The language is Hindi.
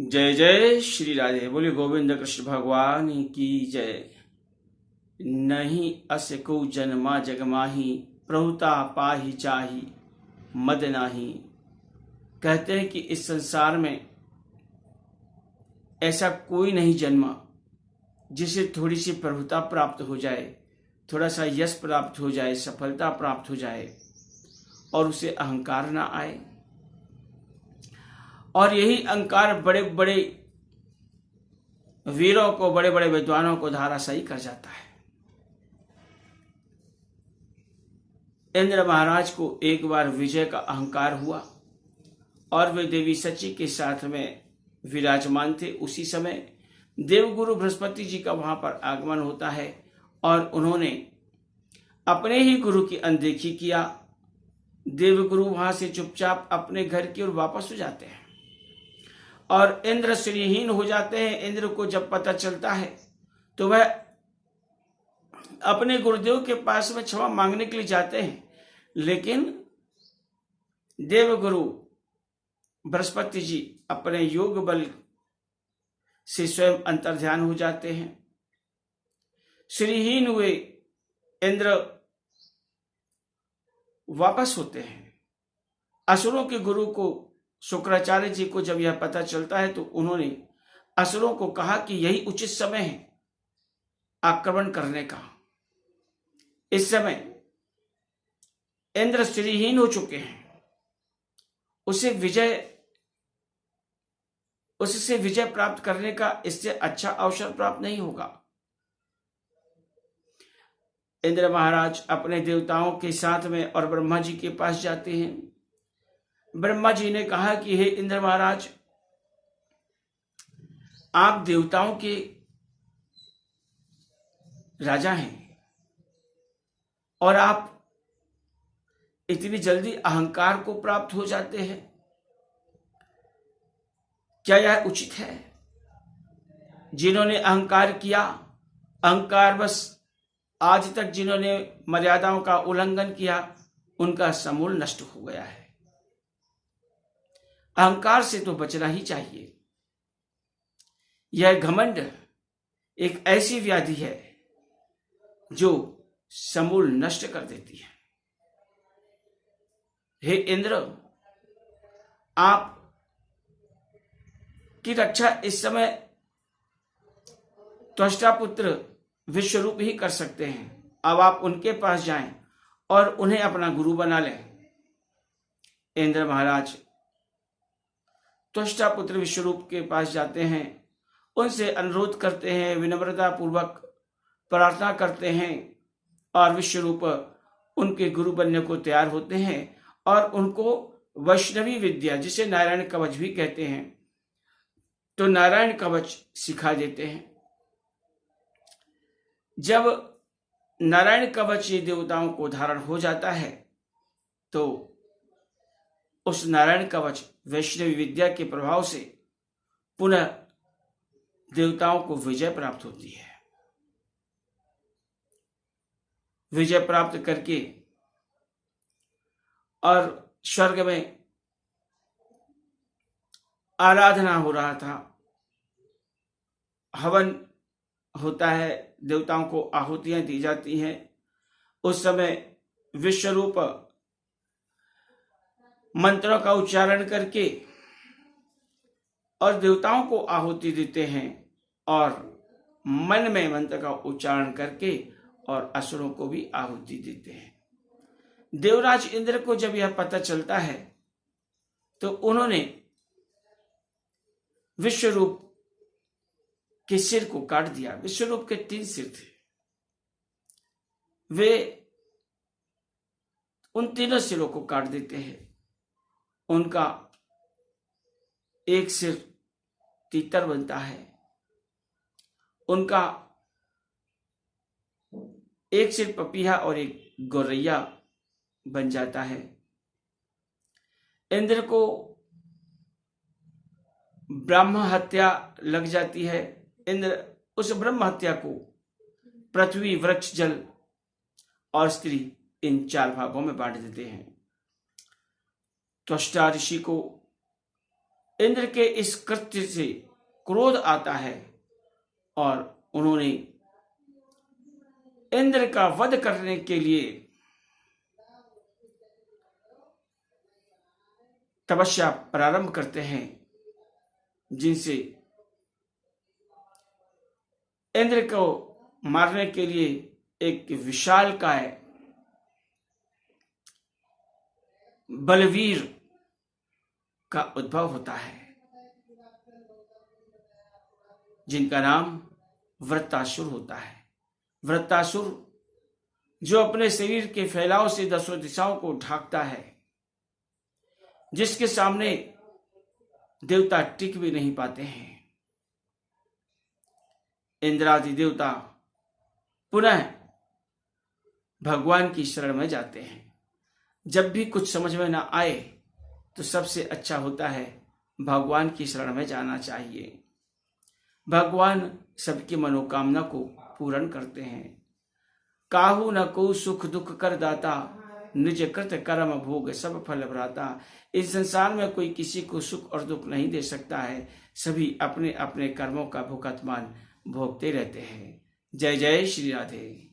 जय जय श्री राधे। बोले गोविंद कृष्ण भगवान की जय। नहीं अस को जन्मा जग माही, प्रभुता पाही चाही मद नाही। कहते हैं कि इस संसार में ऐसा कोई नहीं जन्मा जिसे थोड़ी सी प्रभुता प्राप्त हो जाए, थोड़ा सा यश प्राप्त हो जाए, सफलता प्राप्त हो जाए और उसे अहंकार ना आए। और यही अहंकार बड़े बड़े वीरों को, बड़े बड़े विद्वानों को धराशायी कर जाता है। इंद्र महाराज को एक बार विजय का अहंकार हुआ और वे देवी सची के साथ में विराजमान थे। उसी समय देवगुरु बृहस्पति जी का वहां पर आगमन होता है और उन्होंने अपने ही गुरु की अनदेखी किया। देवगुरु वहां से चुपचाप अपने घर की ओर वापस हो जाते हैं और इंद्र श्रीहीन हो जाते हैं। इंद्र को जब पता चलता है तो वह अपने गुरुदेव के पास में क्षमा मांगने के लिए जाते हैं, लेकिन देवगुरु बृहस्पति जी अपने योग बल से स्वयं अंतर्ध्यान हो जाते हैं। श्रीहीन हुए इंद्र वापस होते हैं। असुरों के गुरु को शुक्राचार्य जी को जब यह पता चलता है तो उन्होंने असुरों को कहा कि यही उचित समय है आक्रमण करने का। इस समय इंद्र श्रीहीन हो चुके हैं, उससे विजय प्राप्त करने का इससे अच्छा अवसर प्राप्त नहीं होगा। इंद्र महाराज अपने देवताओं के साथ में और ब्रह्मा जी के पास जाते हैं। ब्रह्मा जी ने कहा कि हे इंद्र महाराज, आप देवताओं के राजा हैं और आप इतनी जल्दी अहंकार को प्राप्त हो जाते हैं, क्या यह उचित है? जिन्होंने अहंकार किया, अहंकार बस आज तक जिन्होंने मर्यादाओं का उल्लंघन किया, उनका समूल नष्ट हो गया है। अहंकार से तो बचना ही चाहिए। यह घमंड एक ऐसी व्याधि है जो समूल नष्ट कर देती है। हे इंद्र, आप की रक्षा इस समय त्वष्टा पुत्र विश्वरूप ही कर सकते हैं। अब आप उनके पास जाएं और उन्हें अपना गुरु बना लें। इंद्र महाराज त्वष्टा पुत्र विश्वरूप के पास जाते हैं, उनसे अनुरोध करते हैं, विनम्रता पूर्वक प्रार्थना करते हैं और विश्वरूप उनके गुरु बनने को तैयार होते हैं और उनको वैष्णवी विद्या, जिसे नारायण कवच भी कहते हैं, तो नारायण कवच सिखा देते हैं। जब नारायण कवच ये देवताओं को धारण हो जाता है तो उस नारायण कवच वैष्णवी विद्या के प्रभाव से पुनः देवताओं को विजय प्राप्त होती है। विजय प्राप्त करके और स्वर्ग में आराधना हो रहा था, हवन होता है, देवताओं को आहुतियां दी जाती हैं। उस समय विश्वरूप मंत्रों का उच्चारण करके और देवताओं को आहुति देते हैं और मन में मंत्र का उच्चारण करके और असुरों को भी आहुति देते हैं। देवराज इंद्र को जब यह पता चलता है तो उन्होंने विश्वरूप के सिर को काट दिया। विश्वरूप के 3 सिर थे, वे उन तीनों सिरों को काट देते हैं। उनका एक सिर तीतर बनता है, उनका एक सिर पपीहा और एक गौरैया बन जाता है। इंद्र को ब्रह्म हत्या लग जाती है। इंद्र उस ब्रह्म हत्या को पृथ्वी, वृक्ष, जल और स्त्री इन 4 भागों में बांट देते हैं। त्वष्टा ऋषि को इंद्र के इस कृत्य से क्रोध आता है और उन्होंने इंद्र का वध करने के लिए तपस्या प्रारंभ करते हैं, जिनसे इंद्र को मारने के लिए एक विशालकाय बलवीर का उद्भव होता है, जिनका नाम वृत्तासुर होता है। वृत्तासुर जो अपने शरीर के फैलाव से दसों दिशाओं को ढांकता है, जिसके सामने देवता टिक भी नहीं पाते हैं। इंद्रादि देवता पुनः भगवान की शरण में जाते हैं। जब भी कुछ समझ में ना आए तो सबसे अच्छा होता है भगवान की शरण में जाना चाहिए। भगवान सबकी मनोकामना को पूर्ण करते हैं। काहू न को सुख दुख कर दाता, निज कृत कर्म भोग सब फल भ्राता। इस संसार में कोई किसी को सुख और दुख नहीं दे सकता है, सभी अपने अपने कर्मों का भुगतान भोगते रहते हैं। जय जय श्री राधे।